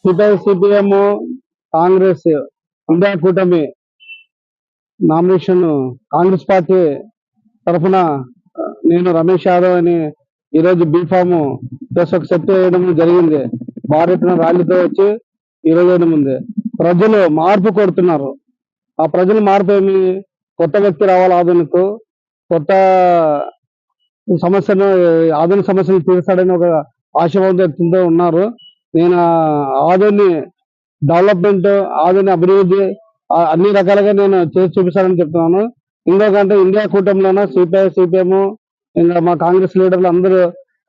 CPM Congress India కూటమి nomination Congress party తరఫున నేను రమేష్ యాదవ్ అని ఈరోజు బీఫామ్ ప్లస్ ఒక సెట్ వేయడం జరిగింది. భారీ ఎత్తున ర్యాలీతో వచ్చి ఈరోజు వేయడం ఉంది. ప్రజలు మార్పు కోరుతున్నారు. ఆ ప్రజల మార్పు ఏమి, కొత్త వ్యక్తి రావాలి, ఆధునికు కొత్త సమస్యను ఆధునిక సమస్యలు తీరుస్తాడని ఒక ఆశావాదంతో ఉన్నారు. నేను ఆధుని డెవలప్మెంట్, ఆధుని అభివృద్ధి అన్ని రకాలుగా నేను చేసి చూపిస్తానని చెప్తున్నాను. ఇంకొకంటే ఇండియా కూటమిలోన సిపిఐ, సిపిఎం ఇంకా మా కాంగ్రెస్ లీడర్లు అందరూ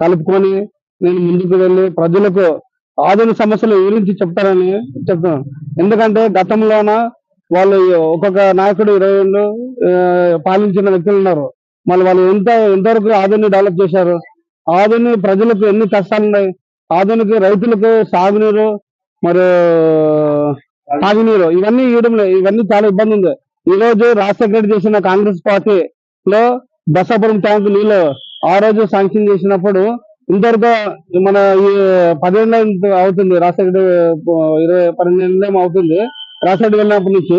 కలుపుకొని నేను ముందుకు వెళ్ళి ప్రజలకు ఆధునిక సమస్యలు గురించి చెప్తారని చెప్తున్నాను. ఎందుకంటే గతంలోన వాళ్ళు ఒక్కొక్క నాయకుడు 20 ఏళ్ళు పాలించిన వ్యక్తులు ఉన్నారు. మళ్ళీ వాళ్ళు ఎంతవరకు ఆధుని డెవలప్ చేశారు, ఆధుని ప్రజలకు ఎన్ని కష్టాలు ఉన్నాయి, ఆధునిక రైతులకు సాగునీరు మరి తాగునీరు ఇవన్నీ ఇవ్వడం ఇవన్నీ చాలా ఇబ్బంది ఉంది. ఈ రోజు రాజశేఖర రెడ్డి చేసిన కాంగ్రెస్ పార్టీలో బసాపురం ట్యాంకు నీళ్ళు ఆ రోజు శాంక్షన్ చేసినప్పుడు ఇంతవరకు మన ఈ 10 ఏళ్ళు అవుతుంది, రాజశేఖర 12 ఏళ్ళు అవుతుంది రాజశేఖర వెళ్ళినప్పటి నుంచి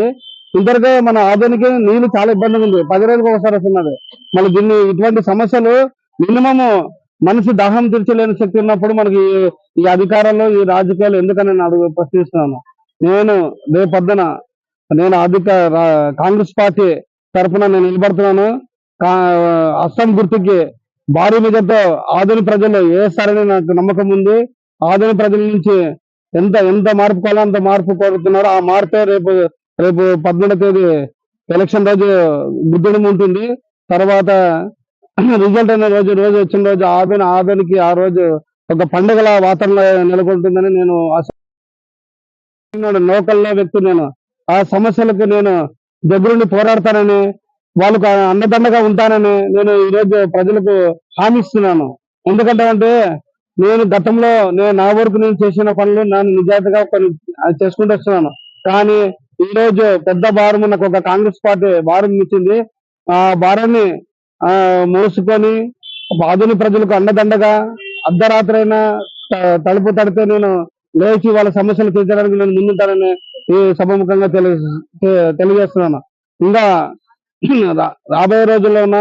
ఇంతవరకు మన ఆధునిక నీళ్లు చాలా ఇబ్బందిగా ఉంది. 10 రోజులకు ఒకసారి వస్తున్నది. మళ్ళీ దీన్ని ఇటువంటి సమస్యలు మినిమం మనిషి దాహం తీర్చలేని శక్తి ఉన్నప్పుడు మనకి ఈ అధికారాలు, ఈ రాజకీయాలు ఎందుకని నేను ప్రశ్నిస్తున్నాను. నేను రేపొద్దున నేను కాంగ్రెస్ పార్టీ తరఫున నేను నిలబడుతున్నాను. అస్సాం గుర్తుకి భారీ మెజార్టీతో ఆధునిక ప్రజలు వేస్తారని నాకు నమ్మకం ఉంది. ఆధునిక ప్రజల నుంచి ఎంత మార్పు కావాలో అంత మార్పు కోరుతున్నారు. ఆ మార్పే రేపు 14వ తేదీ ఎలక్షన్ రోజు గుర్తింపు ఉంటుంది. తర్వాత రిజల్ట్ అనే రోజు వచ్చిన రోజు ఆధునికి ఆ రోజు ఒక పండుగల వాతావరణం నెలకొంటుందని నేను లోకల్లో వ్యక్తి. నేను ఆ సమస్యలకు నేను దగ్గరుండి పోరాడతానని, వాళ్ళకు అన్నదండగా ఉంటానని నేను ఈరోజు ప్రజలకు హామీ ఇస్తున్నాను. ఎందుకంటే నేను గతంలో నా వరకు నేను చేసిన పనులు నేను నిజాయితీగా చేసుకుంటూ వస్తున్నాను. కానీ ఈ రోజు పెద్ద భారం నాకు ఒక కాంగ్రెస్ పార్టీ భారం ఇచ్చింది. ఆ భారాన్ని మోసుకొని ఆధునిక ప్రజలకు అండదండగా అర్ధరాత్రి అయినా తలుపు తడితే నేను లేచి వాళ్ళ సమస్యలు తీర్చడానికి నేను ముందుంటానని ఈ సభముఖంగా తెలియజేస్తున్నాను. ఇంకా రాబోయే రోజుల్లోన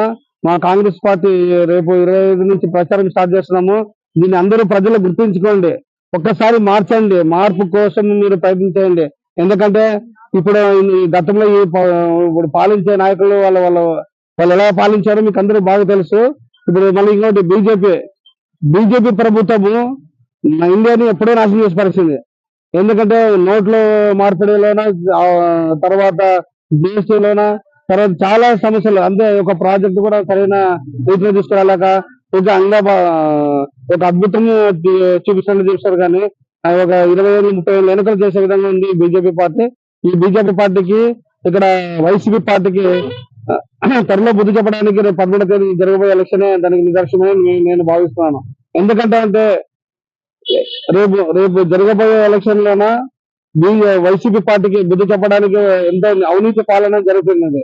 మా కాంగ్రెస్ పార్టీ రేపు 25 నుంచి ప్రచారం స్టార్ట్ చేస్తున్నాము. దీన్ని అందరూ ప్రజలు గుర్తుంచుకోండి, ఒక్కసారి మార్చండి, మార్పు కోసం మీరు ప్రయత్నించండి. ఎందుకంటే ఇప్పుడు గతంలో ఇప్పుడు పాలించే నాయకులు వాళ్ళు ఎలా పాలించారో మీకు అందరూ బాగా తెలుసు. ఇప్పుడు మళ్ళీ ఇంకోటి బీజేపీ ప్రభుత్వము ఇండియాని ఎప్పుడో నాశనం చేసి పరిస్థితి. ఎందుకంటే నోట్ల మార్పిడిలోన, తర్వాత జిఎస్టీలోన, తర్వాత చాలా సమస్యలు, అంతే ఒక ప్రాజెక్టు కూడా సరైన రీతిలో తీసుకురాలేక ఒక అద్భుతం చూపిస్తారు. కానీ ఒక 20 ఏళ్ళు 30 ఏళ్ళు ఎన్నికలు చేసే విధంగా ఉంది బీజేపీ పార్టీ. ఈ బీజేపీ పార్టీకి ఇక్కడ వైసీపీ పార్టీకి త్వరలో బుద్ధి చెప్పడానికి 13వ తేదీ జరగబోయే ఎలక్షనే దానికి నిదర్శనమని నేను భావిస్తున్నాను. ఎందుకంటే రేపు జరగబోయే ఎలక్షన్ లోన వైసీపీ పార్టీకి బుద్ధి చెప్పడానికి ఎంత అవినీతి పాలన జరుగుతున్నది.